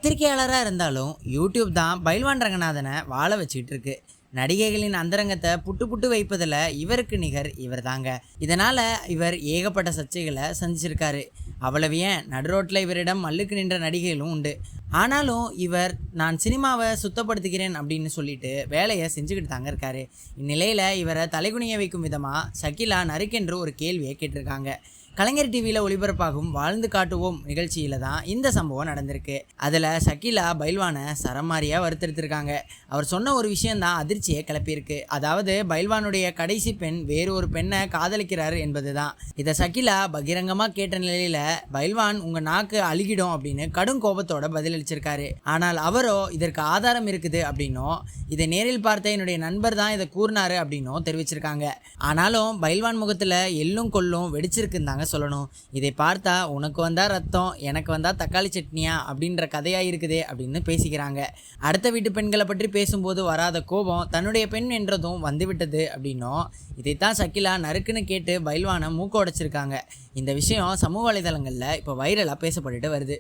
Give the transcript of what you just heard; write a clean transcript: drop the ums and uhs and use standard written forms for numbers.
பத்திரிகையாளராக இருந்தாலும் யூடியூப் தான் பைல்வான் ரங்கநாதனை வாழ வச்சுக்கிட்டு இருக்கு. நடிகைகளின் அந்தரங்கத்தை புட்டு புட்டு வைப்பதில் இவருக்கு நிகர் இவர் தாங்க. இதனால் இவர் ஏகப்பட்ட சர்ச்சைகளை சந்திச்சிருக்காரு. அவ்வளவு ஏன், நடுரோட்டில் இவரிடம் மல்லுக்கு நின்ற நடிகைகளும் உண்டு. ஆனாலும் இவர் நான் சினிமாவை சுத்தப்படுத்துகிறேன் அப்படின்னு சொல்லிட்டு வேலையை செஞ்சுக்கிட்டு தாங்க இருக்காரு. இந்நிலையில் இவரை தலைகுனிய வைக்கும் விதமாக ஷக்கீலா நறுக்கென்று ஒரு கேள்வியை கேட்டிருக்காங்க. கலைஞர் டிவியில் ஒளிபரப்பாகும் வாழ்ந்து காட்டுவோம் நிகழ்ச்சியில் தான் இந்த சம்பவம் நடந்திருக்கு. அதில் ஷக்கீலா பைல்வானை சரமாரியாக வறுத்தெடுத்திருக்காங்க. அவர் சொன்ன ஒரு விஷயந்தான் அதிர்ச்சியை கிளப்பியிருக்கு. அதாவது பைல்வானுடைய கடைசி பெண் வேறு ஒரு பெண்ணை காதலிக்கிறார் என்பது தான். இதை ஷக்கீலா பகிரங்கமாக கேட்ட நிலையில் பைல்வான் உங்கள் நாக்கு அழுகிடும் அப்படின்னு கடும் கோபத்தோட பதிலளிச்சிருக்காரு. ஆனால் அவரோ இதற்கு ஆதாரம் இருக்குது அப்படின்னும், இதை நேரில் பார்த்த என்னுடைய நண்பர் தான் இதை கூறினாரு அப்படின்னும் தெரிவிச்சிருக்காங்க. ஆனாலும் பைல்வான் முகத்தில் எள்ளும் கொள்ளும் வெடிச்சிருக்குந்தாங்க சொல்லணும். இதை பார்த்தா உனக்கு வந்தா ரத்தம், எனக்கு வந்தா தக்காளி சட்னியா அப்படின்ற கதையா இருக்குதே அப்படின்னு பேசிக்கிறாங்க. அடுத்த வீட்டு பெண்களை பற்றி பேசும்போது வராத கோபம் தன்னுடைய பெண் என்றதும் வந்துவிட்டது அப்படின்னும், இதைத்தான் ஷக்கீலா நறுக்குன்னு கேட்டு பைல்வானை மூக்க உடைச்சிருக்காங்க. இந்த விஷயம் சமூக வலைதளங்களில் இப்போ வைரலாக பேசப்பட்டுட்டு வருது.